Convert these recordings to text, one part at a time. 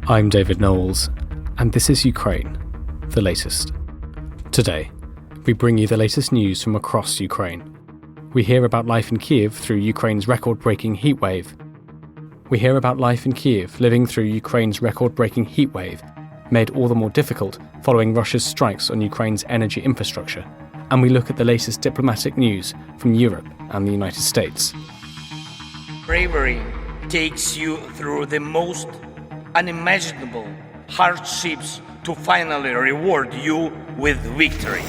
I'm David Knowles, and this is Ukraine, the latest. Today, we bring you the latest news from across Ukraine. We hear about life in Kyiv through Ukraine's record-breaking heatwave. We hear about life in Kyiv living through Ukraine's record-breaking heatwave, made all the more difficult following Russia's strikes on Ukraine's energy infrastructure. And we look at the latest diplomatic news from Europe and the United States. Bravery takes you through the most unimaginable hardships to finally reward you with victory.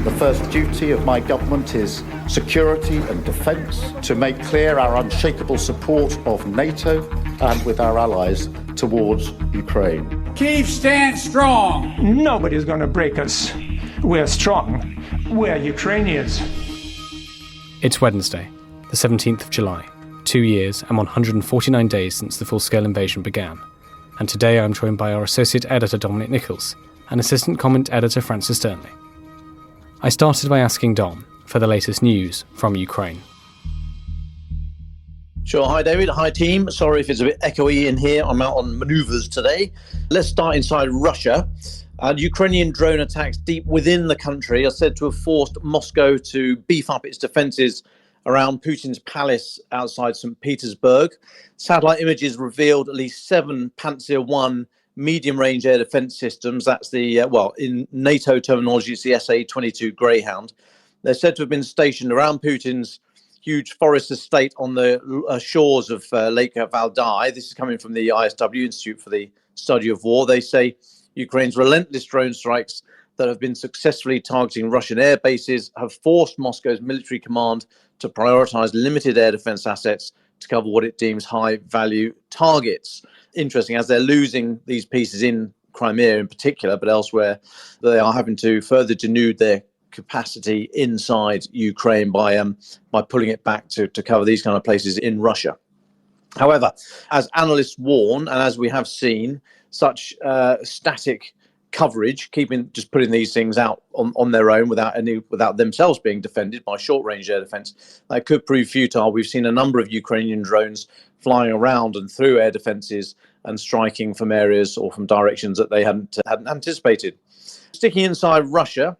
The first duty of my government is security and defence, to make clear our unshakable support of NATO and with our allies towards Ukraine. Kyiv stands strong. Nobody's going to break us. We're strong. We're Ukrainians. It's Wednesday, the 17th of July, 2 years and 149 days since the full-scale invasion began. And today I'm joined by our associate editor Dominic Nicholls and assistant comment editor Francis Dearnley. I started by asking Dom for the latest news from Ukraine. Sure. Hi, David. Hi, team. Sorry if it's a bit echoey in here. I'm out on manoeuvres today. Let's start inside Russia. Ukrainian drone attacks deep within the country are said to have forced Moscow to beef up its defences around Putin's palace outside St. Petersburg. Satellite images revealed at least 7 Panzer I medium-range air defence systems. That's the, in NATO terminology, it's the SA-22 Greyhound. They're said to have been stationed around Putin's huge forest estate on the shores of Lake Valdai. This is coming from the ISW, Institute for the Study of War. They say Ukraine's relentless drone strikes that have been successfully targeting Russian air bases have forced Moscow's military command to prioritise limited air defence assets to cover what it deems high-value targets. Interesting, as they're losing these pieces in Crimea in particular, but elsewhere, they are having to further denude their capacity inside Ukraine by pulling it back to cover these kind of places in Russia. However, as analysts warn, and as we have seen, such static coverage, putting these things out on their own without themselves being defended by short-range air defence, that could prove futile. We've seen a number of Ukrainian drones flying around and through air defences and striking from areas or from directions that they hadn't anticipated. Sticking inside Russia,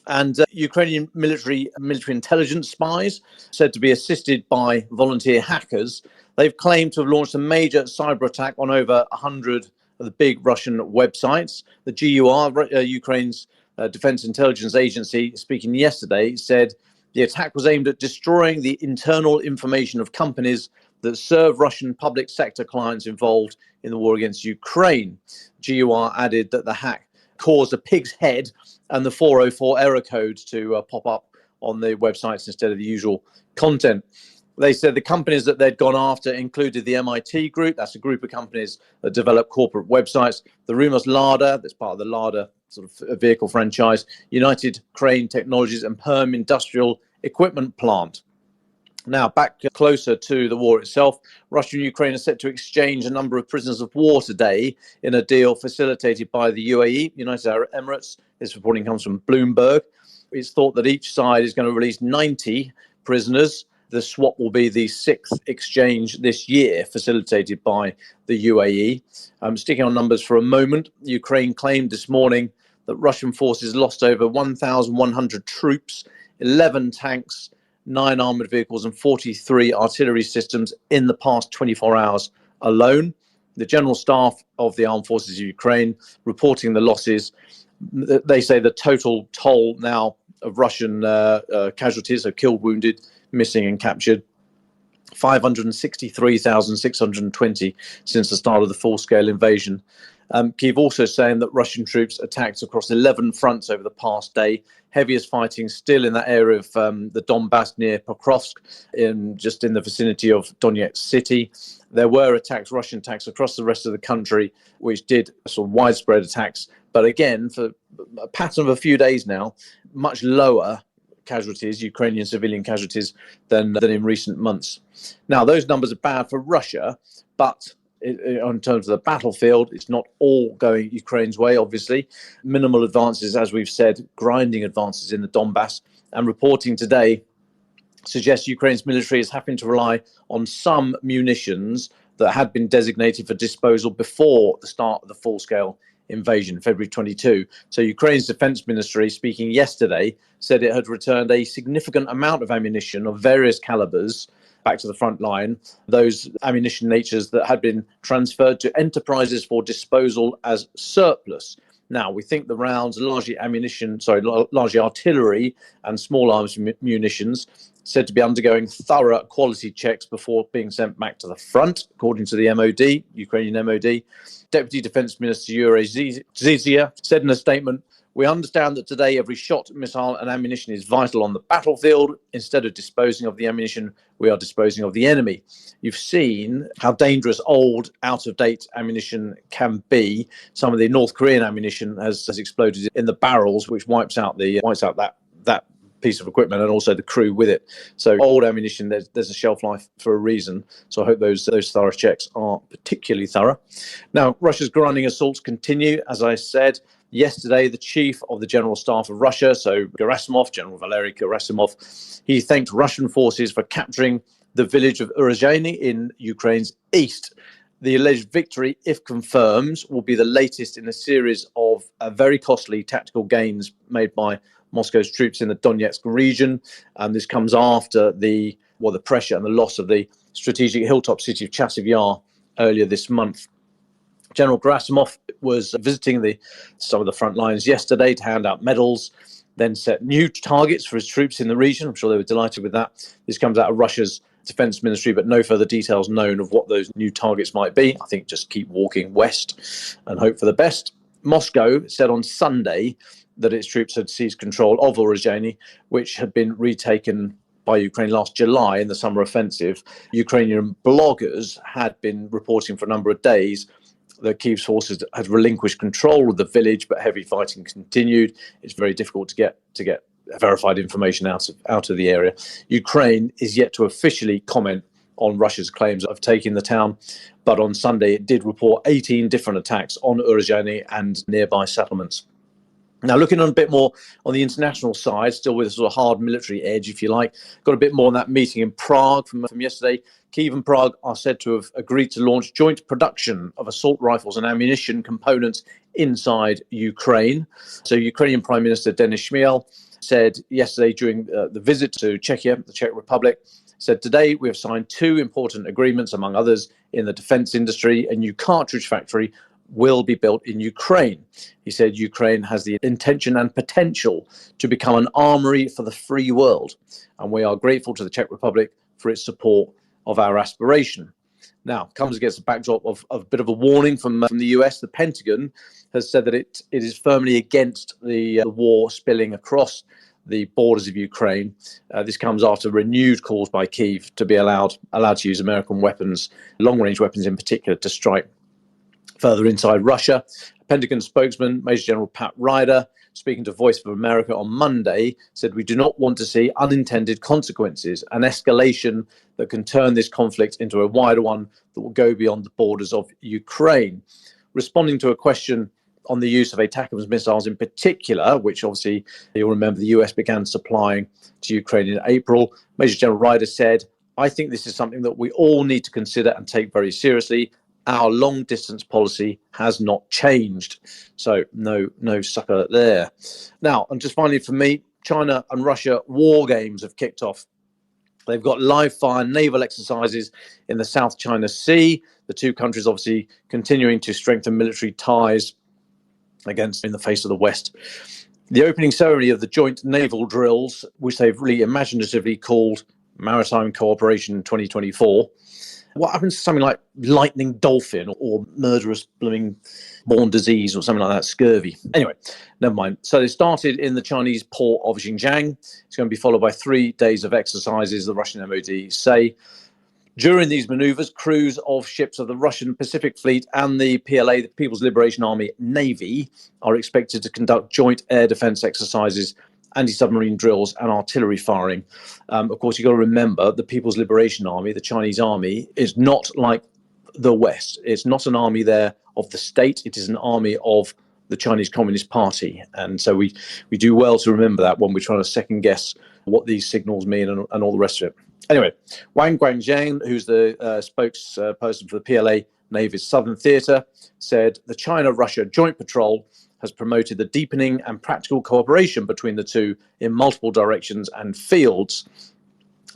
and Ukrainian military intelligence spies, said to be assisted by volunteer hackers, they've claimed to have launched a major cyber attack on over 100 of the big Russian websites. The GUR, Ukraine's Defense Intelligence Agency, speaking yesterday, said the attack was aimed at destroying the internal information of companies that serve Russian public sector clients involved in the war against Ukraine. GUR added that the hack caused a pig's head and the 404 error code to pop up on the websites instead of the usual content. They said the companies that they'd gone after included the MIT Group. That's a group of companies that develop corporate websites. The Rumas Lada, that's part of the Lada sort of vehicle franchise, United Crane Technologies, and Perm Industrial Equipment Plant. Now, back closer to the war itself, Russia and Ukraine are set to exchange a number of prisoners of war today in a deal facilitated by the UAE, United Arab Emirates. This reporting comes from Bloomberg. It's thought that each side is going to release 90 prisoners. The swap will be the 6th exchange this year, facilitated by the UAE. Sticking on numbers for a moment, Ukraine claimed this morning that Russian forces lost over 1,100 troops, 11 tanks, 9 armoured vehicles and 43 artillery systems in the past 24 hours alone. The General Staff of the Armed Forces of Ukraine reporting the losses. They say the total toll now of Russian casualties, so killed, wounded, missing and captured, 563,620 since the start of the full-scale invasion. Kyiv also saying that Russian troops attacked across 11 fronts over the past day. Heaviest fighting still in that area of the Donbass near Pokrovsk, just in the vicinity of Donetsk city. There were attacks, Russian attacks across the rest of the country, which did sort of widespread attacks. But again, for a pattern of a few days now, much lower casualties, Ukrainian civilian casualties, than in recent months. Now, those numbers are bad for Russia, but in terms of the battlefield, it's not all going Ukraine's way, obviously. Minimal advances, as we've said, grinding advances in the Donbass. And reporting today suggests Ukraine's military is having to rely on some munitions that had been designated for disposal before the start of the full-scale invasion, February 22. So Ukraine's defense ministry, speaking yesterday, said it had returned a significant amount of ammunition of various calibers back to the front line, those ammunition natures that had been transferred to enterprises for disposal as surplus. Now, we think the rounds, largely artillery and small arms munitions, said to be undergoing thorough quality checks before being sent back to the front, according to the MOD, Ukrainian MOD. Deputy Defense Minister Yuri Zizia said in a statement, "We understand that today every shot, missile and ammunition is vital on the battlefield. Instead of disposing of the ammunition, we are disposing of the enemy." You've seen how dangerous old, out-of-date ammunition can be. Some of the North Korean ammunition has exploded in the barrels, which wipes out that piece of equipment and also the crew with it. So old ammunition, there's a shelf life for a reason. So I hope those thorough checks are particularly thorough. Now, Russia's grinding assaults continue. As I said yesterday, the chief of the General Staff of Russia, so Gerasimov, General Valery Gerasimov, he thanked Russian forces for capturing the village of Urozhainy in Ukraine's east. The alleged victory, if confirmed, will be the latest in a series of very costly tactical gains made by Moscow's troops in the Donetsk region. And this comes after the pressure and the loss of the strategic hilltop city of Chasiv Yar earlier this month. General Gerasimov was visiting some of the front lines yesterday to hand out medals, then set new targets for his troops in the region. I'm sure they were delighted with that. This comes out of Russia's defense ministry, but no further details known of what those new targets might be. I think just keep walking west and hope for the best. Moscow said on Sunday that its troops had seized control of Urozhainy, which had been retaken by Ukraine last July in the summer offensive. Ukrainian bloggers had been reporting for a number of days that Kyiv's forces had relinquished control of the village, but heavy fighting continued. It's very difficult to get verified information out of the area. Ukraine is yet to officially comment on Russia's claims of taking the town, but on Sunday it did report 18 different attacks on Urozhainy and nearby settlements. Now, looking on a bit more on the international side, still with a sort of hard military edge, if you like, got a bit more on that meeting in Prague from yesterday. Kyiv and Prague are said to have agreed to launch joint production of assault rifles and ammunition components inside Ukraine. So Ukrainian Prime Minister Denis Shmyhal said yesterday during the visit to Czechia, the Czech Republic, said today we have signed two important agreements, among others, in the defense industry. A new cartridge factory will be built in Ukraine. He said Ukraine has the intention and potential to become an armory for the free world, and we are grateful to the Czech Republic for its support of our aspiration. Now, comes against the backdrop of a bit of a warning from the US. The Pentagon has said that it is firmly against the war spilling across the borders of Ukraine. This comes after renewed calls by Kyiv to be allowed to use American weapons, long-range weapons in particular, to strike further inside Russia. Pentagon spokesman Major General Pat Ryder, speaking to Voice of America on Monday, said we do not want to see unintended consequences, an escalation that can turn this conflict into a wider one that will go beyond the borders of Ukraine. Responding to a question on the use of ATACMS missiles in particular, which obviously you'll remember the US began supplying to Ukraine in April, Major General Ryder said, "I think this is something that we all need to consider and take very seriously. Our long-distance policy has not changed." So no sucker there. Now, and just finally for me, China and Russia war games have kicked off. They've got live-fire naval exercises in the South China Sea. The two countries obviously continuing to strengthen military ties in the face of the West. The opening ceremony of the joint naval drills, which they've really imaginatively called Maritime Cooperation 2024, what happens to something like lightning dolphin or murderous blooming born disease or something like that, scurvy? Anyway, never mind. So they started in the Chinese port of Xinjiang. It's going to be followed by 3 days of exercises, the Russian MOD say. During these maneuvers, crews of ships of the Russian Pacific Fleet and the PLA, the People's Liberation Army Navy, are expected to conduct joint air defense exercises, anti-submarine drills and artillery firing. Of course, you've got to remember the People's Liberation Army, the Chinese army, is not like the West. It's not an army there of the state. It is an army of the Chinese Communist Party. And so we do well to remember that when we're trying to second guess what these signals mean and all the rest of it. Anyway, Wang Guangzhang, who's the spokesperson for the PLA Navy's Southern Theatre, said the China-Russia Joint Patrol has promoted the deepening and practical cooperation between the two in multiple directions and fields,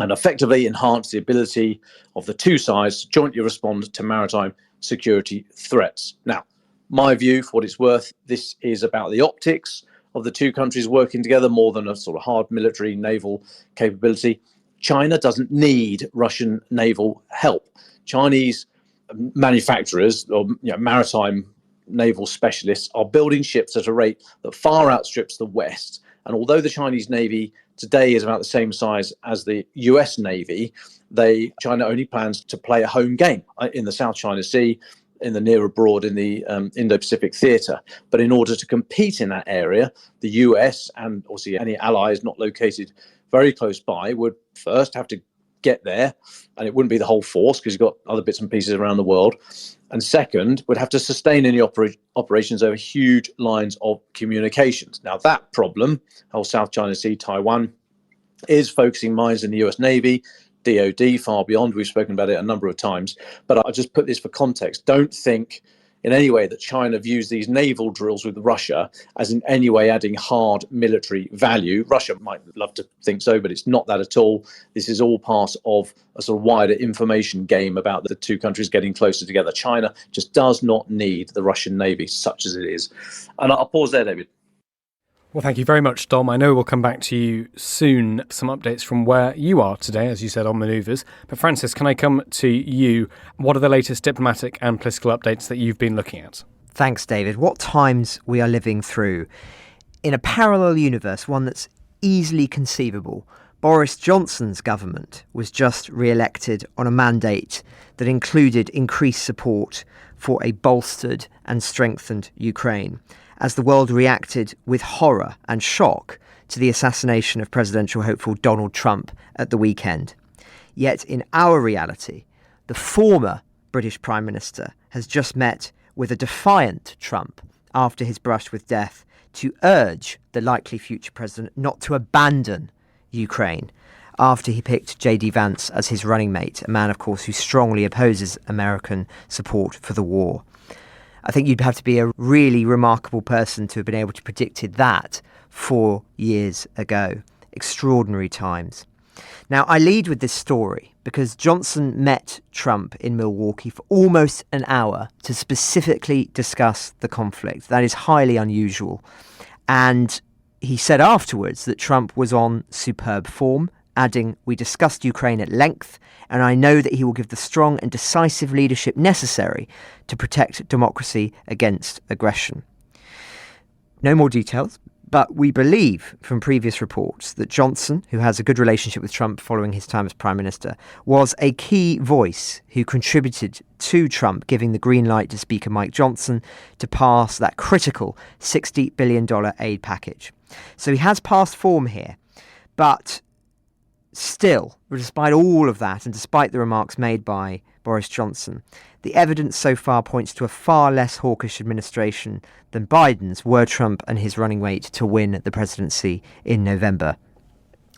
and effectively enhanced the ability of the two sides to jointly respond to maritime security threats. Now, my view, for what it's worth, this is about the optics of the two countries working together more than a sort of hard military naval capability. China doesn't need Russian naval help. Chinese manufacturers or maritime naval specialists are building ships at a rate that far outstrips the West. And although the Chinese Navy today is about the same size as the US Navy, China only plans to play a home game in the South China Sea, in the near abroad, in the Indo-Pacific theatre. But in order to compete in that area, the US and obviously any allies not located very close by would first have to get there, and it wouldn't be the whole force because you've got other bits and pieces around the world. And second, would have to sustain any operations over huge lines of communications. Now, that problem, whole South China Sea, Taiwan, is focusing minds in the US Navy, DOD, far beyond. We've spoken about it a number of times. But I'll just put this for context. Don't think in any way that China views these naval drills with Russia as in any way adding hard military value. Russia might love to think so, but it's not that at all. This is all part of a sort of wider information game about the two countries getting closer together. China just does not need the Russian Navy, such as it is. And I'll pause there, David. Well, thank you very much, Dom. I know we'll come back to you soon, some updates from where you are today, as you said, on manoeuvres. But Francis, can I come to you? What are the latest diplomatic and political updates that you've been looking at? Thanks, David. What times we are living through. In a parallel universe, one that's easily conceivable, Boris Johnson's government was just re-elected on a mandate that included increased support for a bolstered and strengthened Ukraine, as the world reacted with horror and shock to the assassination of presidential hopeful Donald Trump at the weekend. Yet in our reality, the former British Prime Minister has just met with a defiant Trump after his brush with death to urge the likely future president not to abandon Ukraine after he picked J.D. Vance as his running mate, a man, of course, who strongly opposes American support for the war. I think you'd have to be a really remarkable person to have been able to predict that 4 years ago. Extraordinary times. Now, I lead with this story because Johnson met Trump in Milwaukee for almost an hour to specifically discuss the conflict. That is highly unusual. And he said afterwards that Trump was on superb form, adding, "We discussed Ukraine at length, and I know that he will give the strong and decisive leadership necessary to protect democracy against aggression." No more details, but we believe from previous reports that Johnson, who has a good relationship with Trump following his time as Prime Minister, was a key voice who contributed to Trump giving the green light to Speaker Mike Johnson to pass that critical $60 billion aid package. So he has passed form here, but still, despite all of that, and despite the remarks made by Boris Johnson, the evidence so far points to a far less hawkish administration than Biden's were Trump and his running mate to win the presidency in November.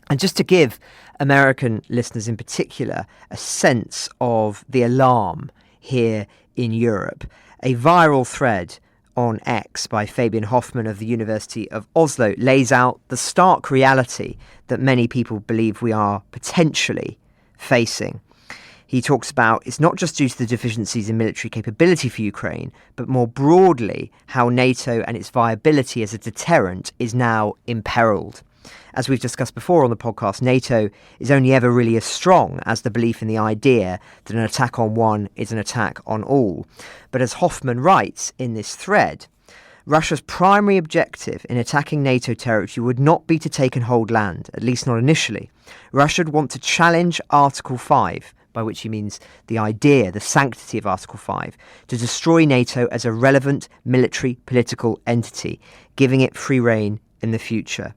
And just to give American listeners in particular a sense of the alarm here in Europe, a viral thread on X by Famian Hoffman of the University of Oslo lays out the stark reality that many people believe we are potentially facing. He talks about it's not just due to the deficiencies in military capability for Ukraine, but more broadly how NATO and its viability as a deterrent is now imperiled. As we've discussed before on the podcast, NATO is only ever really as strong as the belief in the idea that an attack on one is an attack on all. But as Hoffman writes in this thread, Russia's primary objective in attacking NATO territory would not be to take and hold land, at least not initially. Russia would want to challenge Article 5, by which he means the idea, the sanctity of Article 5, to destroy NATO as a relevant military political entity, giving it free rein in the future.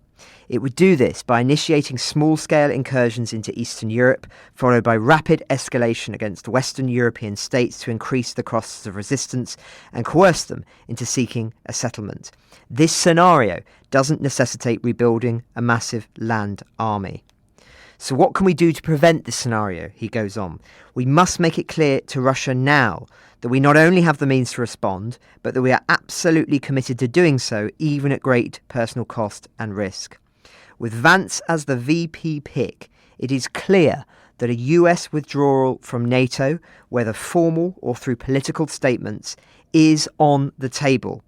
It would do this by initiating small-scale incursions into Eastern Europe, followed by rapid escalation against Western European states to increase the costs of resistance and coerce them into seeking a settlement. This scenario doesn't necessitate rebuilding a massive land army. So what can we do to prevent this scenario? He goes on. We must make it clear to Russia now that we not only have the means to respond, but that we are absolutely committed to doing so, even at great personal cost and risk. With Vance as the VP pick, it is clear that a US withdrawal from NATO, whether formal or through political statements, is on the table.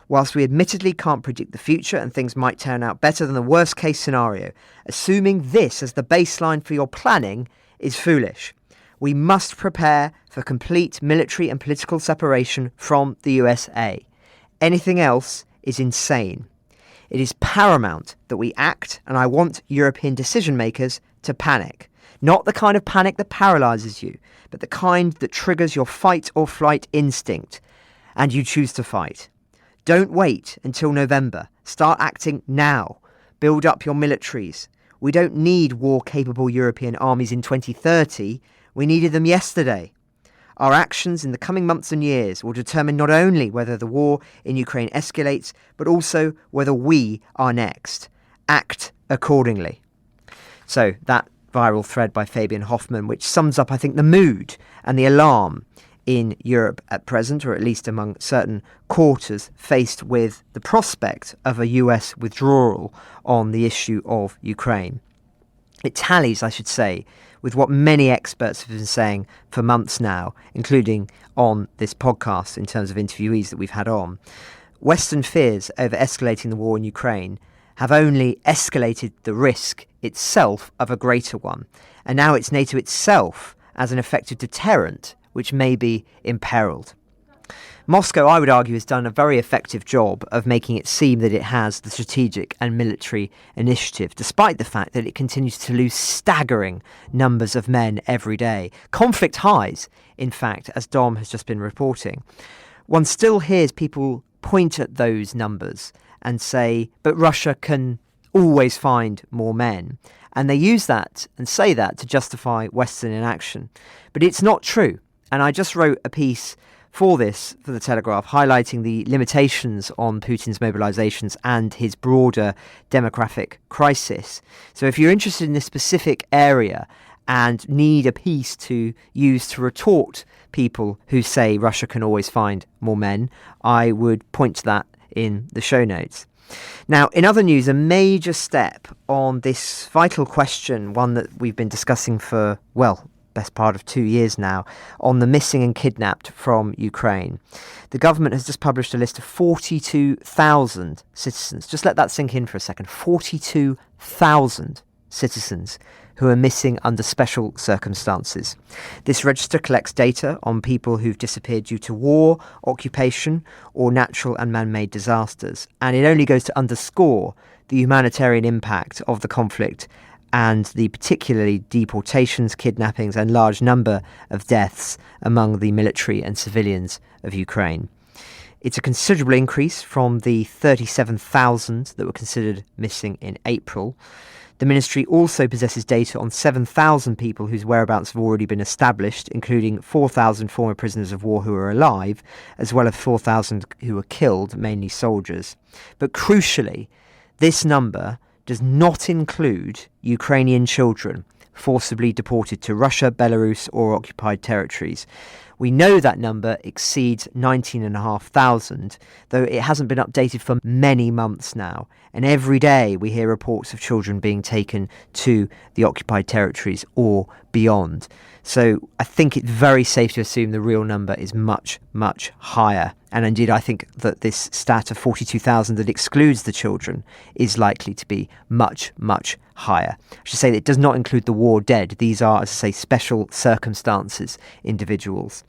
Whilst we admittedly can't predict the future and things might turn out better than the worst case scenario, assuming this as the baseline for your planning is foolish. We must prepare for complete military and political separation from the USA. Anything else is insane. It is paramount that we act, and I want European decision makers to panic. Not the kind of panic that paralyses you, but the kind that triggers your fight or flight instinct, and you choose to fight. Don't wait until November. Start acting now. Build up your militaries. We don't need war-capable European armies in 2030. We needed them yesterday. Our actions in the coming months and years will determine not only whether the war in Ukraine escalates, but also whether we are next. Act accordingly. So that viral thread by Famian Hoffman, which sums up, I think, the mood and the alarm in Europe at present, or at least among certain quarters faced with the prospect of a US withdrawal on the issue of Ukraine. It tallies, I should say, with what many experts have been saying for months now, including on this podcast in terms of interviewees that we've had on. Western fears over escalating the war in Ukraine have only escalated the risk itself of a greater one. And now it's NATO itself as an effective deterrent which may be imperilled. Moscow, I would argue, has done a very effective job of making it seem that it has the strategic and military initiative, despite the fact that it continues to lose staggering numbers of men every day. Conflict highs, in fact, as Dom has just been reporting. One still hears people point at those numbers and say, but Russia can always find more men. And they use that and say that to justify Western inaction. But it's not true. And I just wrote a piece for the Telegraph, highlighting the limitations on Putin's mobilizations and his broader demographic crisis. So if you're interested in this specific area and need a piece to use to retort people who say Russia can always find more men, I would point to that in the show notes. Now, in other news, a major step on this vital question, one that we've been discussing for, best part of 2 years now, on the missing and kidnapped from Ukraine. The government has just published a list of 42,000 citizens. Just let that sink in for a second. 42,000 citizens who are missing under special circumstances. This register collects data on people who've disappeared due to war, occupation, or natural and man-made disasters. And it only goes to underscore the humanitarian impact of the conflict and the particularly deportations, kidnappings, and large number of deaths among the military and civilians of Ukraine. It's a considerable increase from the 37,000 that were considered missing in April. The ministry also possesses data on 7,000 people whose whereabouts have already been established, including 4,000 former prisoners of war who are alive, as well as 4,000 who were killed, mainly soldiers. But crucially, this number does not include Ukrainian children forcibly deported to Russia, Belarus, or occupied territories. We know that number exceeds 19,500, though it hasn't been updated for many months now. And every day we hear reports of children being taken to the occupied territories or beyond. So I think it's very safe to assume the real number is much, much higher. And indeed, I think that this stat of 42,000 that excludes the children is likely to be much, much higher. I should say that it does not include the war dead. These are, as I say, special circumstances individuals.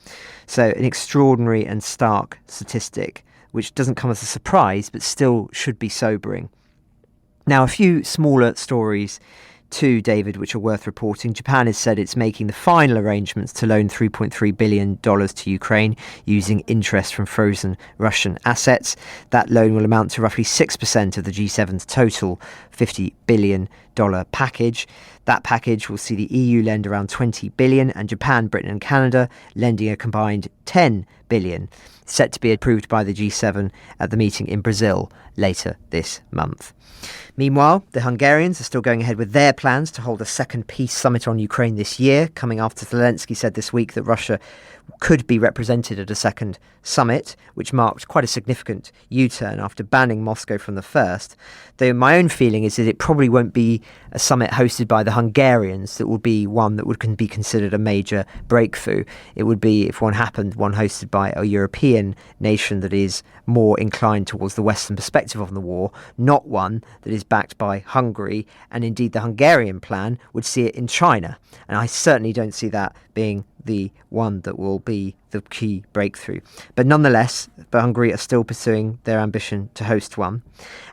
So an extraordinary and stark statistic, which doesn't come as a surprise, but still should be sobering. Now, a few smaller stories too, David, which are worth reporting. Japan has said it's making the final arrangements to loan $3.3 billion to Ukraine using interest from frozen Russian assets. That loan will amount to roughly 6% of the G7's total $50 billion package. That package will see the EU lend around $20 billion and Japan, Britain and Canada lending a combined $10 billion, set to be approved by the G7 at the meeting in Brazil later this month. Meanwhile, the Hungarians are still going ahead with their plans to hold a second peace summit on Ukraine this year, coming after Zelensky said this week that Russia could be represented at a second summit, which marked quite a significant U-turn after banning Moscow from the first. Though my own feeling is that it probably won't be a summit hosted by the Hungarians that would be one that would be considered a major breakthrough. It would be, if one happened, one hosted by a European nation that is more inclined towards the Western perspective on the war, not one that is backed by Hungary, and indeed the Hungarian plan would see it in China. And I certainly don't see that being the one that will be the key breakthrough. But nonetheless, Hungary are still pursuing their ambition to host one.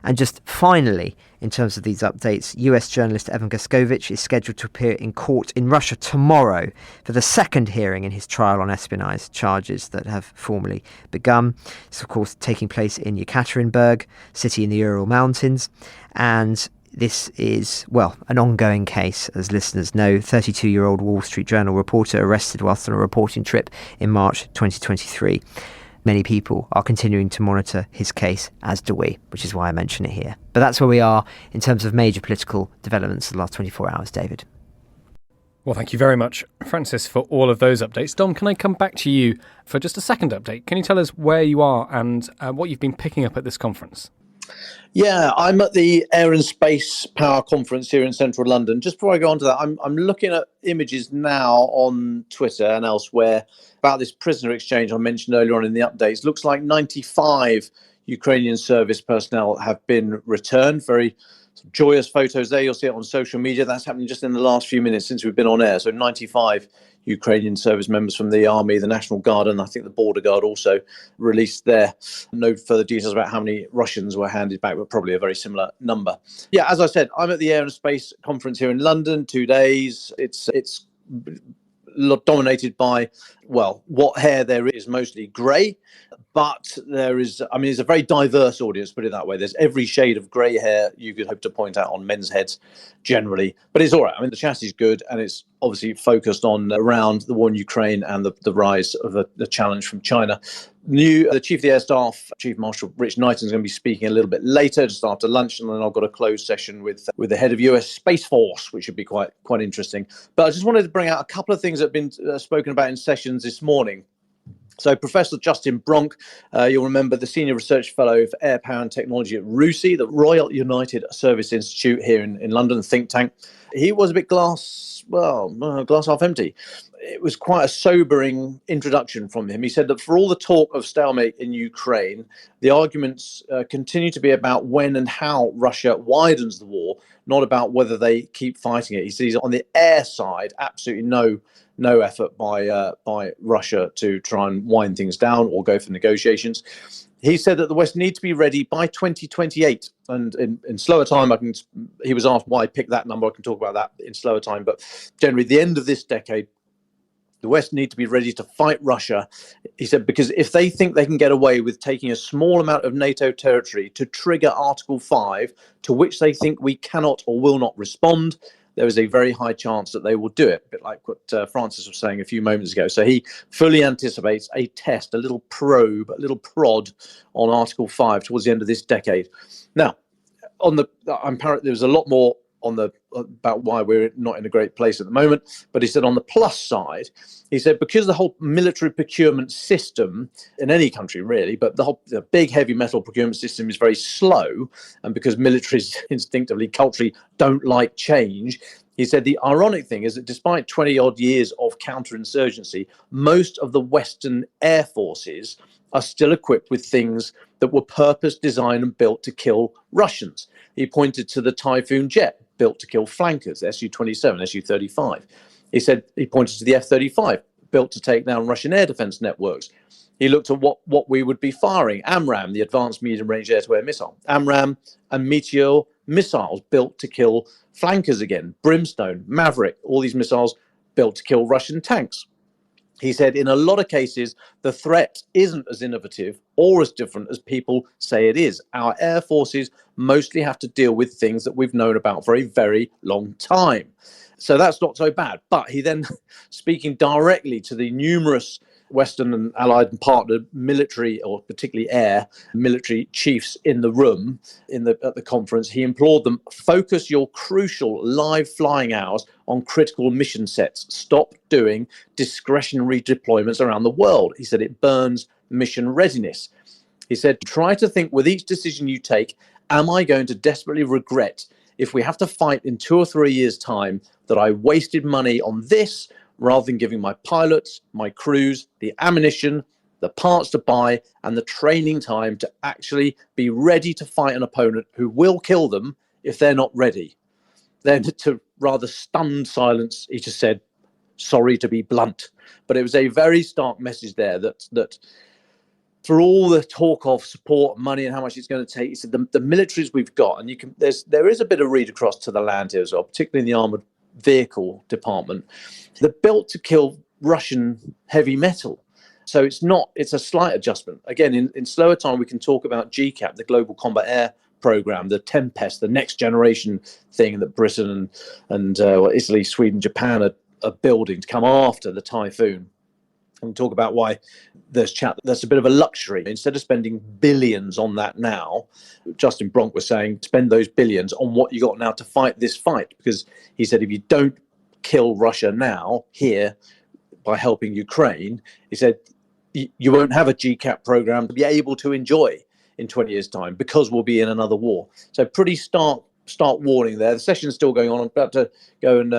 And just finally, in terms of these updates, US journalist Evan Gershkovich is scheduled to appear in court in Russia tomorrow for the second hearing in his trial on espionage charges that have formally begun. It's, of course, taking place in Yekaterinburg, city in the Ural Mountains. And this is, well, an ongoing case, as listeners know. 32-year-old Wall Street Journal reporter arrested whilst on a reporting trip in March 2023. Many people are continuing to monitor his case, as do we, which is why I mention it here. But that's where we are in terms of major political developments in the last 24 hours, David. Well, thank you very much, Francis, for all of those updates. Dom, can I come back to you for just a second update? Can you tell us where you are and what you've been picking up at this conference? Yeah, I'm at the Air and Space Power Conference here in central London. Just before I go on to that, I'm looking at images now on Twitter and elsewhere about this prisoner exchange I mentioned earlier on in the updates. Looks like 95 Ukrainian service personnel have been returned. Very joyous photos there. You'll see it on social media. That's happening just in the last few minutes since we've been on air. So 95 Ukrainian service members from the army, the National Guard, and I think the Border Guard also released there. No further details about how many Russians were handed back, but probably a very similar number. Yeah, as I said, I'm at the Air and Space Conference here in London, 2 days. It's dominated by, well, what hair there is, mostly grey. But there is, I mean, it's a very diverse audience, put it that way. There's every shade of grey hair you could hope to point out on men's heads generally. But it's all right. I mean, the chat is good, and it's obviously focused on around the war in Ukraine and the rise of the challenge from China. The Chief of the Air Staff, Chief Marshal Rich Knighton, is going to be speaking a little bit later, just after lunch, and then I've got a closed session with the head of US Space Force, which should be quite interesting. But I just wanted to bring out a couple of things that have been spoken about in sessions this morning. So Professor Justin Bronk, you'll remember, the Senior Research Fellow for Air Power and Technology at RUSI, the Royal United Service Institute here in London, think tank. He was a bit glass half empty. It was quite a sobering introduction from him. He said that for all the talk of stalemate in Ukraine, the arguments continue to be about when and how Russia widens the war, not about whether they keep fighting it. He says on the air side, absolutely no effort by Russia to try and wind things down or go for negotiations. He said that the West need to be ready by 2028. And in slower time, he was asked why I picked that number. I can talk about that in slower time. But generally, the end of this decade, the West need to be ready to fight Russia. He said, because if they think they can get away with taking a small amount of NATO territory to trigger Article 5, to which they think we cannot or will not respond, there is a very high chance that they will do it, a bit like what Francis was saying a few moments ago. So he fully anticipates a test, a little probe, a little prod on Article 5 towards the end of this decade. Now, there was a lot more about why we're not in a great place at the moment, but he said on the plus side, he said because the whole military procurement system in any country really, but the big heavy metal procurement system is very slow, and because militaries instinctively, culturally don't like change, he said the ironic thing is that despite 20 odd years of counterinsurgency, most of the Western air forces are still equipped with things that were purpose designed and built to kill Russians. He pointed to the Typhoon jet built to kill flankers, Su-27, Su-35. He said he pointed to the F-35 built to take down Russian air defense networks. He looked at what we would be firing. AMRAAM, the Advanced Medium Range Air-to-Air Missile. AMRAAM and Meteor missiles built to kill flankers again. Brimstone, Maverick, all these missiles built to kill Russian tanks. He said in a lot of cases, the threat isn't as innovative or as different as people say it is. Our air forces mostly have to deal with things that we've known about for a very long time. So that's not so bad. But he then, speaking directly to the numerous Western and allied and partnered military, or particularly air military chiefs in the room at the conference. He implored them, focus your crucial live flying hours on critical mission sets. Stop doing discretionary deployments around the world. He said it burns mission readiness. He said, try to think with each decision you take, am I going to desperately regret if we have to fight in 2 or 3 years' time that I wasted money on this rather than giving my pilots, my crews, the ammunition, the parts to buy, and the training time to actually be ready to fight an opponent who will kill them if they're not ready? Then, to rather stunned silence, he just said, sorry to be blunt. But it was a very stark message there that for all the talk of support, money, and how much it's going to take, he said the militaries we've got, and there is a bit of read across to the land here as well, particularly in the armoured vehicle department. They're built to kill Russian heavy metal. So it's a slight adjustment. Again, in slower time, we can talk about GCAP, the Global Combat Air Program, the Tempest, the next generation thing that Britain and Italy, Sweden, Japan are building to come after the Typhoon. And talk about why that's a bit of a luxury. Instead of spending billions on that now, Justin Bronk was saying, spend those billions on what you got now to fight this fight. Because he said, if you don't kill Russia now, here, by helping Ukraine, he said, you won't have a GCAP program to be able to enjoy in 20 years' time because we'll be in another war. So pretty stark warning there. The session's still going on. I'm about to go and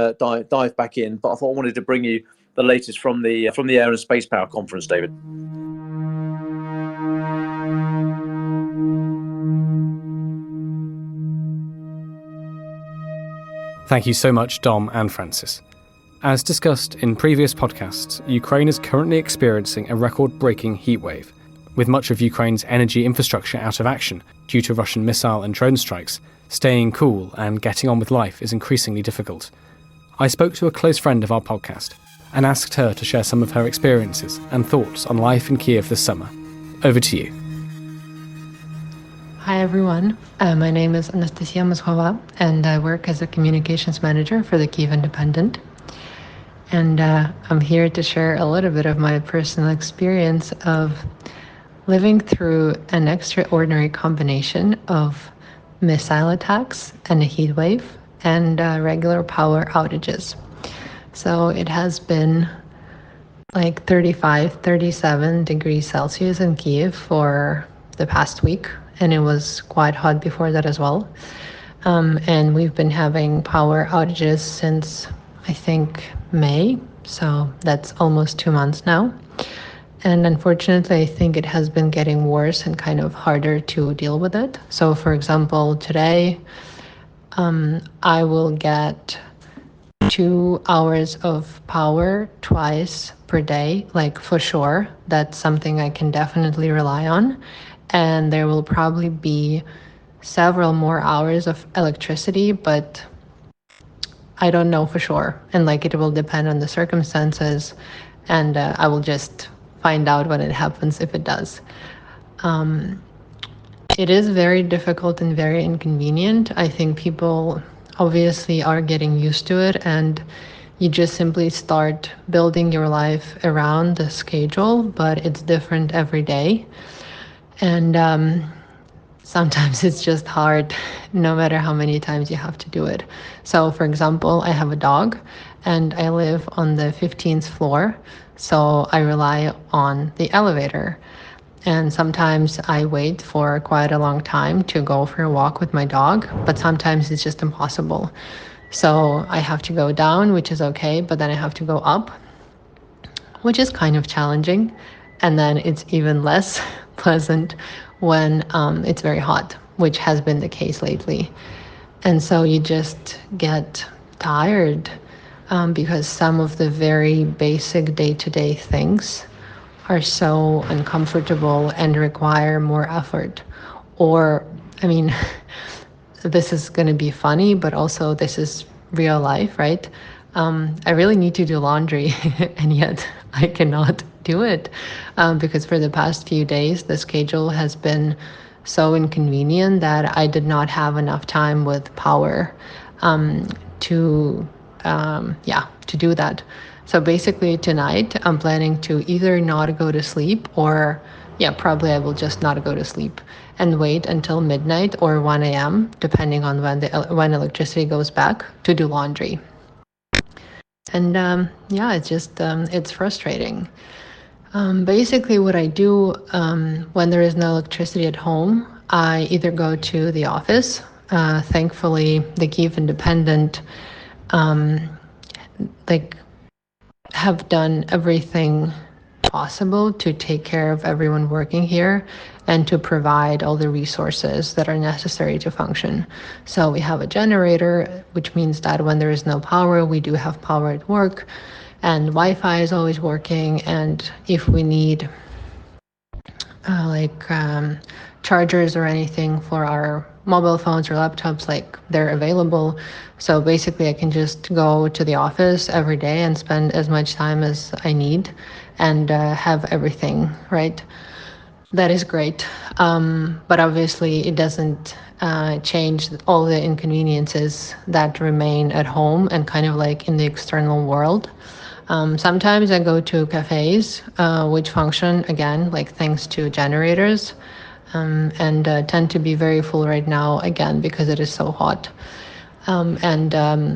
dive back in, but I thought I wanted to bring you the latest from the Air and Space Power Conference, David. Thank you so much, Dom and Francis. As discussed in previous podcasts, Ukraine is currently experiencing a record-breaking heatwave, with much of Ukraine's energy infrastructure out of action due to Russian missile and drone strikes. Staying cool and getting on with life is increasingly difficult. I spoke to a close friend of our podcast and asked her to share some of her experiences and thoughts on life in Kyiv this summer. Over to you. Hi everyone, my name is Anastasia Moskova and I work as a communications manager for the Kyiv Independent. And I'm here to share a little bit of my personal experience of living through an extraordinary combination of missile attacks and a heat wave and regular power outages. So it has been like 35, 37 degrees Celsius in Kyiv for the past week, and it was quite hot before that as well. And we've been having power outages since, I think, May, so that's almost 2 months now. And unfortunately, I think it has been getting worse and kind of harder to deal with it. So for example, today, I will get 2 hours of power twice per day, like for sure. That's something I can definitely rely on. And there will probably be several more hours of electricity, but I don't know for sure. And like it will depend on the circumstances, and I will just find out when it happens if it does. It is very difficult and very inconvenient. I think people obviously are getting used to it, and you just simply start building your life around the schedule, but it's different every day. And sometimes it's just hard, no matter how many times you have to do it. So for example, I have a dog and I live on the 15th floor, so I rely on the elevator. And sometimes I wait for quite a long time to go for a walk with my dog, but sometimes it's just impossible. So I have to go down, which is okay, but then I have to go up, which is kind of challenging. And then it's even less pleasant when it's very hot, which has been the case lately. And so you just get tired because some of the very basic day-to-day things are so uncomfortable and require more effort. Or, I mean, this is going to be funny, but also this is real life, right? I really need to do laundry, and yet I cannot do it because for the past few days, the schedule has been so inconvenient that I did not have enough time with power to do that. So basically tonight, I'm planning to either not go to sleep or, yeah, probably I will just not go to sleep and wait until midnight or 1 a.m., depending on when electricity goes back, to do laundry. And yeah, it's just, it's frustrating. Basically what I do when there is no electricity at home, I either go to the office. Thankfully, the Kyiv Independent have done everything possible to take care of everyone working here and to provide all the resources that are necessary to function. So we have a generator, which means that when there is no power, we do have power at work, and Wi-Fi is always working. And if we need chargers or anything for our mobile phones or laptops, they're available. So basically I can just go to the office every day and spend as much time as I need and have everything, right? That is great. But obviously it doesn't change all the inconveniences that remain at home and kind of like in the external world. Sometimes I go to cafes, which function, again, thanks to generators, and tend to be very full right now, again, because it is so hot. And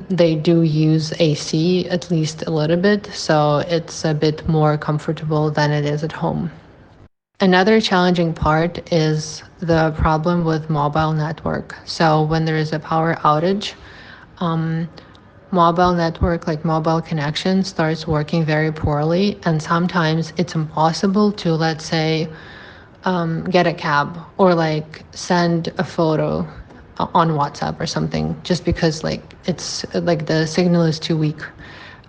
they do use AC at least a little bit, so it's a bit more comfortable than it is at home. Another challenging part is the problem with mobile network. So when there is a power outage, mobile network, mobile connection, starts working very poorly, and sometimes it's impossible to, let's say, get a cab or send a photo on WhatsApp or something, just because it's the signal is too weak.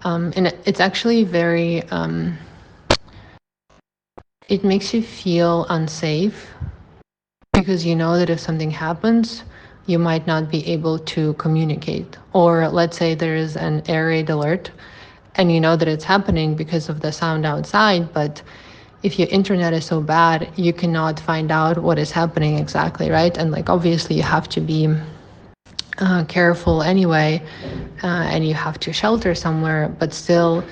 And it's actually very, it makes you feel unsafe because you know that if something happens, you might not be able to communicate. Or let's say there is an air raid alert and you know that it's happening because of the sound outside, but if your internet is so bad, you cannot find out what is happening exactly, right? And obviously you have to be careful anyway, and you have to shelter somewhere, but still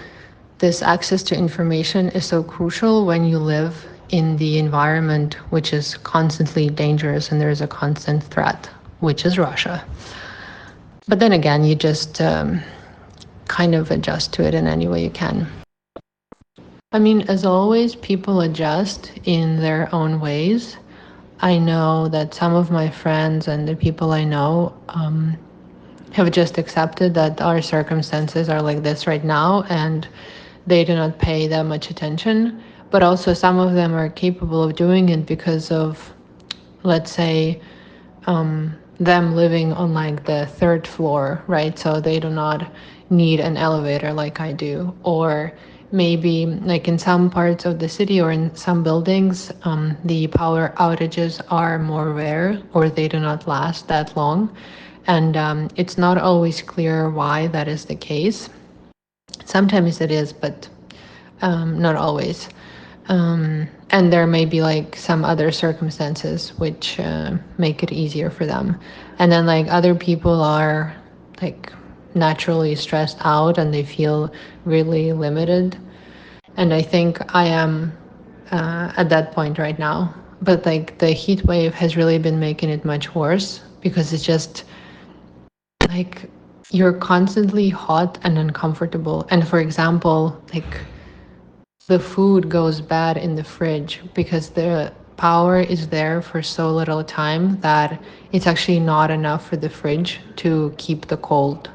this access to information is so crucial when you live in the environment which is constantly dangerous and there is a constant threat, which is Russia. But then again, you just kind of adjust to it in any way you can. I mean, as always, people adjust in their own ways. I know that some of my friends and the people I know have just accepted that our circumstances are like this right now, and they do not pay that much attention. But also some of them are capable of doing it because of, let's say, them living on the third floor, right? So they do not need an elevator like I do. Or maybe in some parts of the city or in some buildings, the power outages are more rare or they do not last that long. And it's not always clear why that is the case. Sometimes it is, but not always. And there may be some other circumstances which make it easier for them. And then other people are naturally stressed out and they feel really limited. And I think I am at that point right now. But the heat wave has really been making it much worse because it's just you're constantly hot and uncomfortable. And for example, the food goes bad in the fridge because the power is there for so little time that it's actually not enough for the fridge to keep the cold.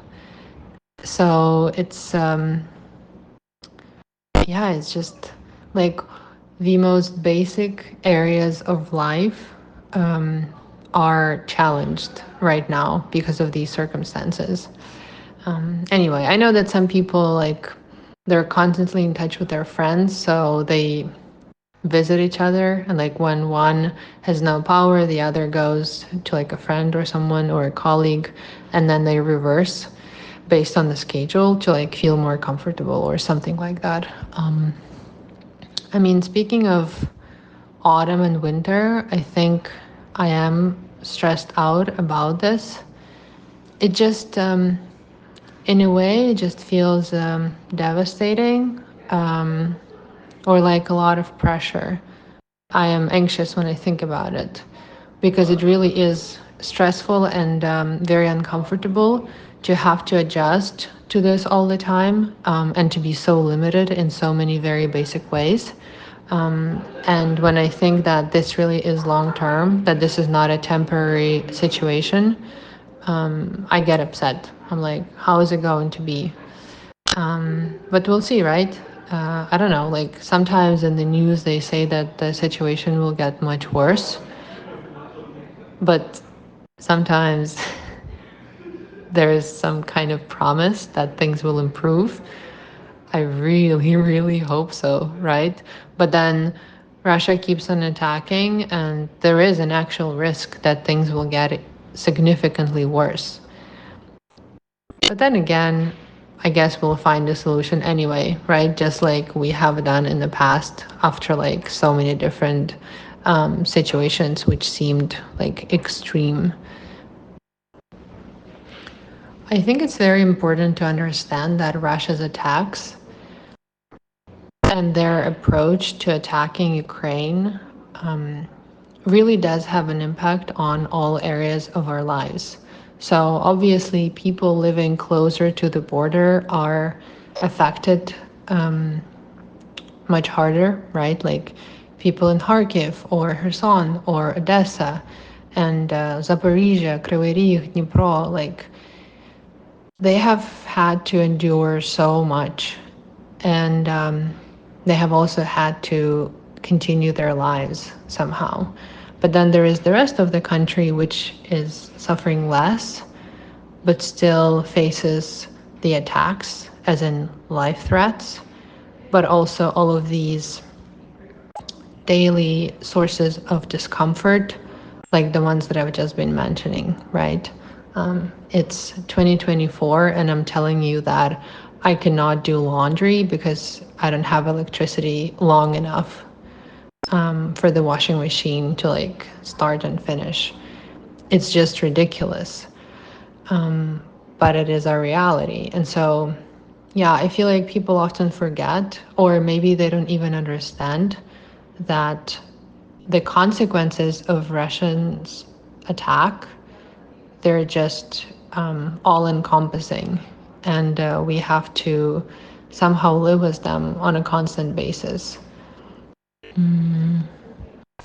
So it's it's just the most basic areas of life are challenged right now because of these circumstances. Anyway, I know that some people they're constantly in touch with their friends, so they visit each other, and when one has no power, the other goes to a friend or someone or a colleague, and then they reverse based on the schedule to feel more comfortable or something like that. I mean, speaking of autumn and winter, I think I am stressed out about this. It just in a way, it just feels devastating, or like a lot of pressure. I am anxious when I think about it because it really is stressful and very uncomfortable to have to adjust to this all the time, and to be so limited in so many very basic ways. And when I think that this really is long term, that this is not a temporary situation, I get upset. I'm like, how is it going to be? But we'll see, right? I don't know, like sometimes in the news they say that the situation will get much worse, but sometimes there is some kind of promise that things will improve. I really, really hope so, right? But then Russia keeps on attacking, and there is an actual risk that things will get significantly worse. But then again, I guess we'll find a solution anyway, right? Just like we have done in the past after like so many different situations which seemed like extreme. I think it's very important to understand that Russia's attacks and their approach to attacking Ukraine really does have an impact on all areas of our lives. So obviously people living closer to the border are affected much harder, right? Like people in Kharkiv or Kherson or Odessa and Zaporizhia, Kryvyi Rih, Dnipro, like they have had to endure so much, and they have also had to continue their lives somehow. But then there is the rest of the country which is suffering less, but still faces the attacks, as in life threats, but also all of these daily sources of discomfort, like the ones that I've just been mentioning, right? It's 2024, and I'm telling you that I cannot do laundry because I don't have electricity long enough for the washing machine to like start and finish. It's just ridiculous. But it is our reality. And so, yeah, I feel like people often forget, or maybe they don't even understand, that the consequences of Russians' attack, they're just all-encompassing. And we have to somehow live with them on a constant basis.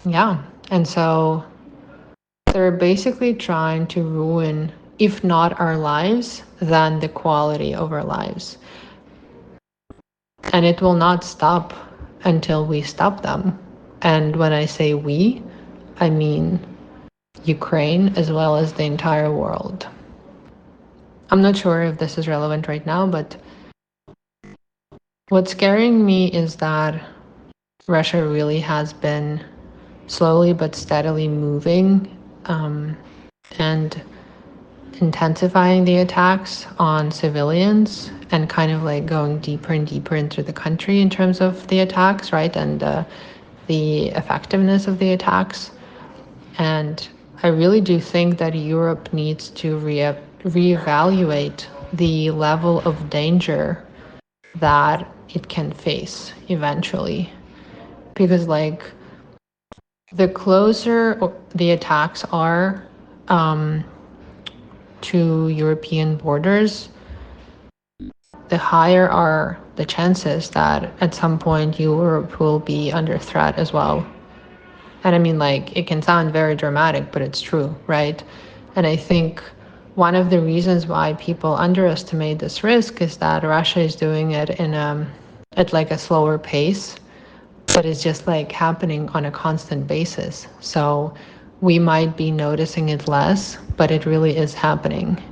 Yeah, and so they're basically trying to ruin, if not our lives, then the quality of our lives. And it will not stop until we stop them. And when I say we, I mean Ukraine as well as the entire world. I'm not sure if this is relevant right now, but what's scaring me is that Russia really has been slowly but steadily moving and intensifying the attacks on civilians and kind of like going deeper and deeper into the country in terms of the attacks, right? And the effectiveness of the attacks. And I really do think that Europe needs to reevaluate the level of danger that it can face eventually. Because like the closer the attacks are to European borders, the higher are the chances that at some point Europe will be under threat as well. And I mean, like, it can sound very dramatic, but it's true, right? And I think one of the reasons why people underestimate this risk is that Russia is doing it at like a slower pace, but it's just like happening on a constant basis. So we might be noticing it less, but it really is happening.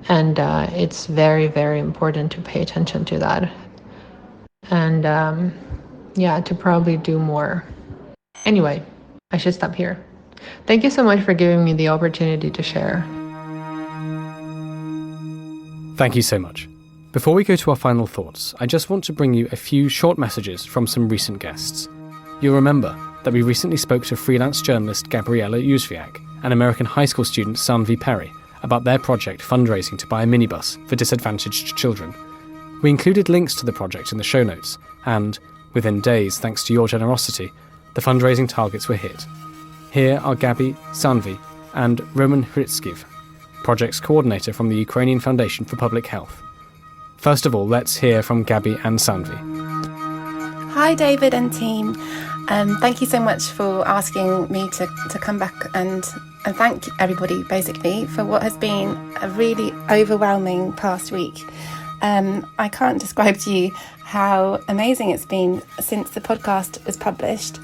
And it's very, very important to pay attention to that. And yeah, to probably do more. Anyway, I should stop here. Thank you so much for giving me the opportunity to share. Thank you so much. Before we go to our final thoughts, I just want to bring you a few short messages from some recent guests. You'll remember that we recently spoke to freelance journalist Gabriela Józwiak and American high school student Sanvi Perry about their project fundraising to buy a minibus for disadvantaged children. We included links to the project in the show notes, and, within days thanks to your generosity, the fundraising targets were hit. Here are Gabi, Sanvi, and Roman Hrytskiv, project's coordinator from the Ukrainian Foundation for Public Health. First of all, let's hear from Gabi and Sanvi. Hi, David and team. Thank you so much for asking me to come back and thank everybody, basically, for what has been a really overwhelming past week. I can't describe to you how amazing it's been since the podcast was published.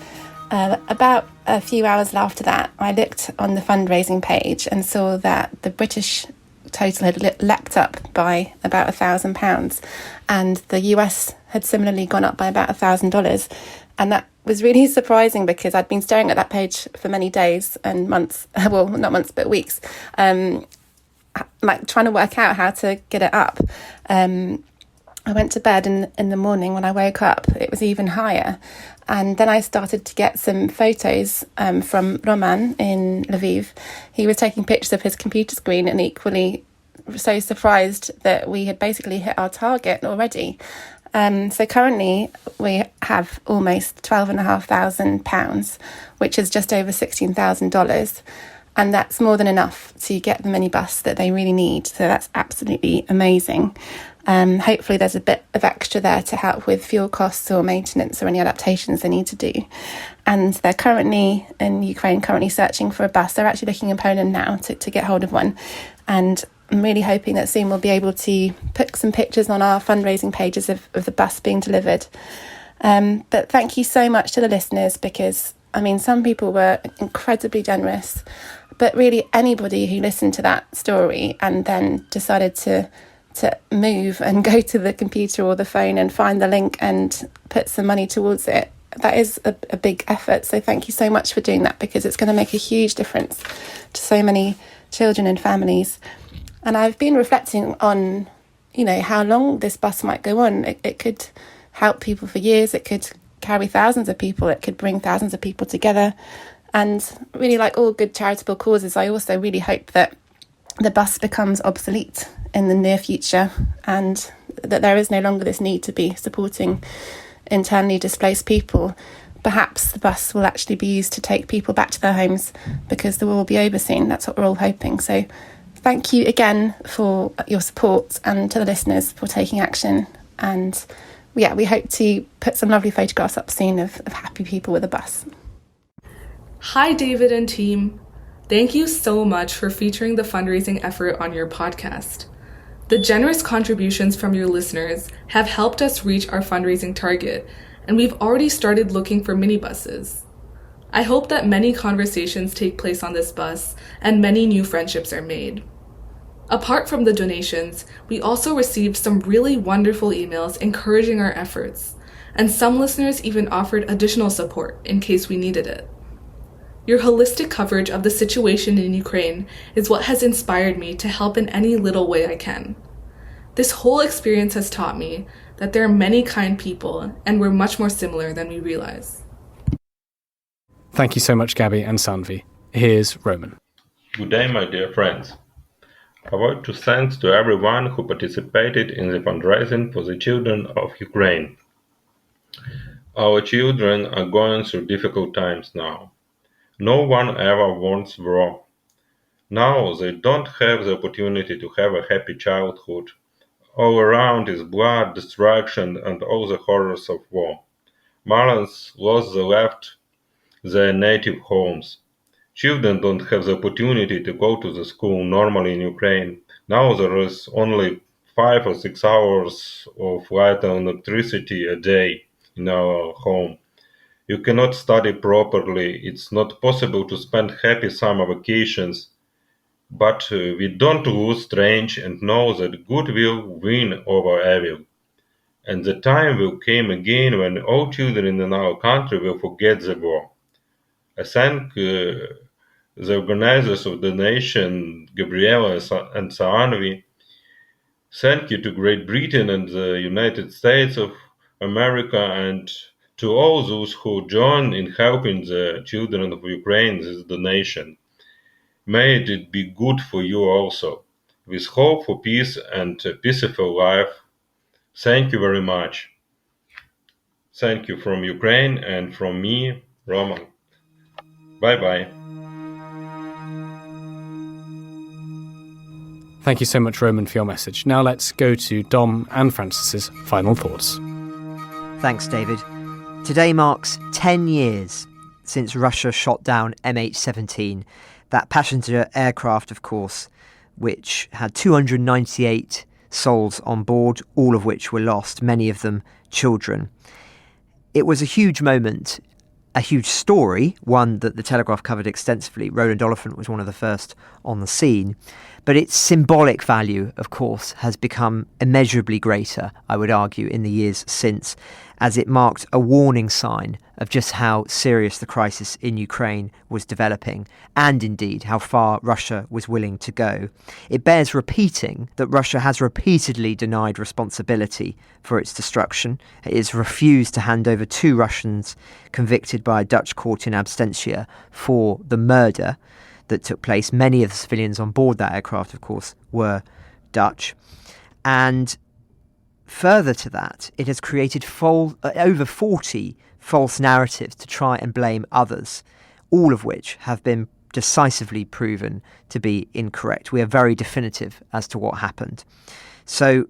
About a few hours after that, I looked on the fundraising page and saw that the British total had leapt up by about £1,000, and the US had similarly gone up by about $1,000. And that was really surprising because I'd been staring at that page for many days and months, well, not months, but weeks, like trying to work out how to get it up. I went to bed in the morning. When I woke up, it was even higher. And then I started to get some photos from Roman in Lviv. He was taking pictures of his computer screen and equally so surprised that we had basically hit our target already. So currently we have almost £12,500, which is just over $16,000. And that's more than enough to get the minibus that they really need. So that's absolutely amazing. Hopefully there's a bit of extra there to help with fuel costs or maintenance or any adaptations they need to do. And they're currently in Ukraine, searching for a bus. They're actually looking in Poland now to get hold of one. And I'm really hoping that soon we'll be able to put some pictures on our fundraising pages of the bus being delivered. But thank you so much to the listeners, because, I mean, some people were incredibly generous, but really anybody who listened to that story and then decided to move and go to the computer or the phone and find the link and put some money towards it, that is a big effort. So thank you so much for doing that, because it's going to make a huge difference to so many children and families. And I've been reflecting on, you know, how long this bus might go on. It could help people for years. It could carry thousands of people. It could bring thousands of people together. And really, like all good charitable causes, I also really hope that the bus becomes obsolete in the near future, and that there is no longer this need to be supporting internally displaced people. Perhaps the bus will actually be used to take people back to their homes, because the war will be over soon. That's what we're all hoping. So thank you again for your support, and to the listeners for taking action. And yeah, we hope to put some lovely photographs up soon of happy people with a bus. Hi, David and team. Thank you so much for featuring the fundraising effort on your podcast. The generous contributions from your listeners have helped us reach our fundraising target, and we've already started looking for minibuses. I hope that many conversations take place on this bus and many new friendships are made. Apart from the donations, we also received some really wonderful emails encouraging our efforts, and some listeners even offered additional support in case we needed it. Your holistic coverage of the situation in Ukraine is what has inspired me to help in any little way I can. This whole experience has taught me that there are many kind people, and we're much more similar than we realize. Thank you so much, Gabi and Sanvi. Here's Roman. Good day, my dear friends. I want to thank to everyone who participated in the fundraising for the children of Ukraine. Our children are going through difficult times now. No one ever wants war. Now they don't have the opportunity to have a happy childhood. All around is blood, destruction, and all the horrors of war. Millions left their native homes. Children don't have the opportunity to go to the school normally in Ukraine. Now there is only 5 or 6 hours of light and electricity a day in our home. You cannot study properly. It's not possible to spend happy summer vacations. But we don't lose strength and know that good will win over evil. And the time will come again when all children in our country will forget the war. I thank the organizers of the nation, Gabriela and Saanvi. Thank you to Great Britain and the United States of America, and to all those who join in helping the children of Ukraine this donation. May it be good for you also, with hope for peace and a peaceful life. Thank you very much. Thank you from Ukraine and from me, Roman. Bye-bye. Thank you so much, Roman, for your message. Now let's go to Dom and Francis's final thoughts. Thanks, David. Today marks 10 years since Russia shot down MH17, that passenger aircraft, of course, which had 298 souls on board, all of which were lost, many of them children. It was a huge moment, a huge story, one that the Telegraph covered extensively. Roland Oliphant was one of the first on the scene. But its symbolic value, of course, has become immeasurably greater, I would argue, in the years since, as it marked a warning sign of just how serious the crisis in Ukraine was developing, and indeed how far Russia was willing to go. It bears repeating that Russia has repeatedly denied responsibility for its destruction. It has refused to hand over 2 Russians convicted by a Dutch court in absentia for the murder that took place. Many of the civilians on board that aircraft, of course, were Dutch. And further to that, it has created over 40 false narratives to try and blame others, all of which have been decisively proven to be incorrect. We are very definitive as to what happened. So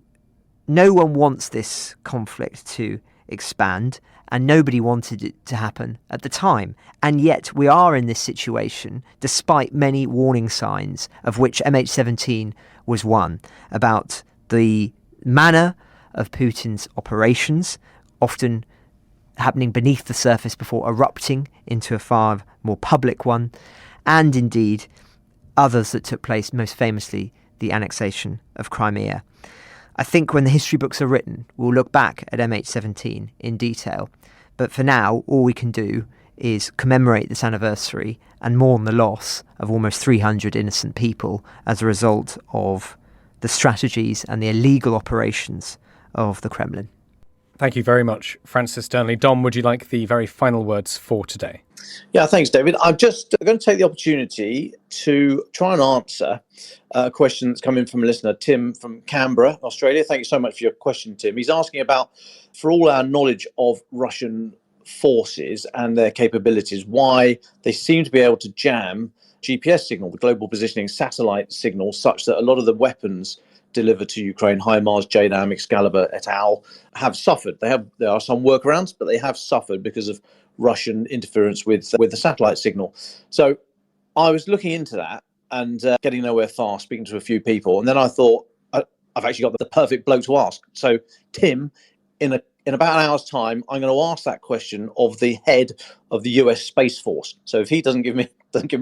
no one wants this conflict to expand, and nobody wanted it to happen at the time. And yet we are in this situation, despite many warning signs, of which MH17 was one, about the manner of Putin's operations, often happening beneath the surface before erupting into a far more public one, and indeed others that took place, most famously the annexation of Crimea. I think when the history books are written, we'll look back at MH17 in detail. But for now, all we can do is commemorate this anniversary and mourn the loss of almost 300 innocent people as a result of the strategies and the illegal operations of the Kremlin. Thank you very much, Francis Dearnley. Dom, would you like the very final words for today? Yeah, thanks, David. I'm just going to take the opportunity to try and answer a question that's come in from a listener, Tim from Canberra, Australia. Thank you so much for your question, Tim. He's asking about, for all our knowledge of Russian forces and their capabilities, why they seem to be able to jam GPS signal, the global positioning satellite signal, such that a lot of the weapons delivered to Ukraine, HIMARS, JDAM, Excalibur, et al., have suffered. There are some workarounds, but they have suffered because of Russian interference with the satellite signal. So I was looking into that and getting nowhere fast, speaking to a few people, and then I thought, I've actually got the perfect bloke to ask. So Tim, in about an hour's time, I'm going to ask that question of the head of the US Space Force. So if he doesn't give me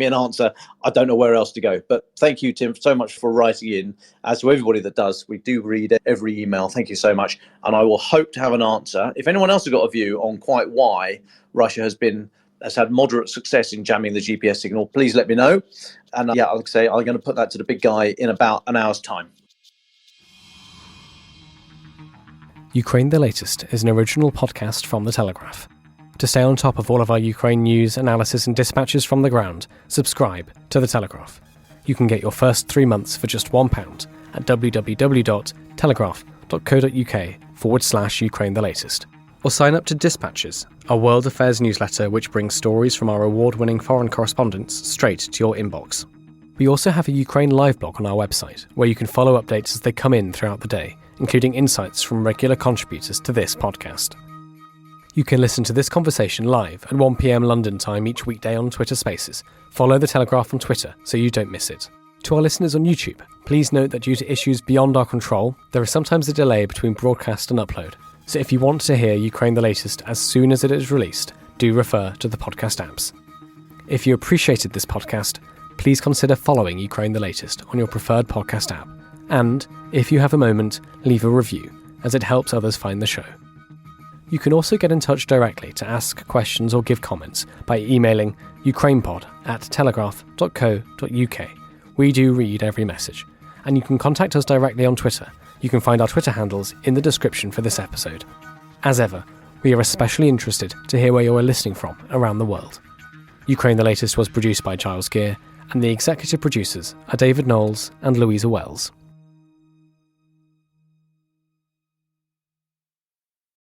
an answer, I don't know where else to go. But thank you, Tim, so much for writing in. As to everybody that does, we do read every email. Thank you so much. And I will hope to have an answer. If anyone else has got a view on quite why Russia has had moderate success in jamming the GPS signal, please let me know. And like I say, I'm going to put that to the big guy in about an hour's time. Ukraine the Latest is an original podcast from The Telegraph. To stay on top of all of our Ukraine news, analysis and dispatches from the ground, subscribe to The Telegraph. You can get your first 3 months for just £1 at www.telegraph.co.uk/Ukraine the Latest. Or sign up to Dispatches, our world affairs newsletter which brings stories from our award-winning foreign correspondents straight to your inbox. We also have a Ukraine live blog on our website, where you can follow updates as they come in throughout the day, including insights from regular contributors to this podcast. You can listen to this conversation live at 1 p.m. London time each weekday on Twitter Spaces. Follow The Telegraph on Twitter so you don't miss it. To our listeners on YouTube, please note that due to issues beyond our control, there is sometimes a delay between broadcast and upload. So if you want to hear Ukraine the Latest as soon as it is released, do refer to the podcast apps. If you appreciated this podcast, please consider following Ukraine the Latest on your preferred podcast app. And, if you have a moment, leave a review, as it helps others find the show. You can also get in touch directly to ask questions or give comments by emailing ukrainepod@telegraph.co.uk. We do read every message. And you can contact us directly on Twitter. You can find our Twitter handles in the description for this episode. As ever, we are especially interested to hear where you are listening from around the world. Ukraine the Latest was produced by Giles Gear and the executive producers are David Knowles and Louisa Wells.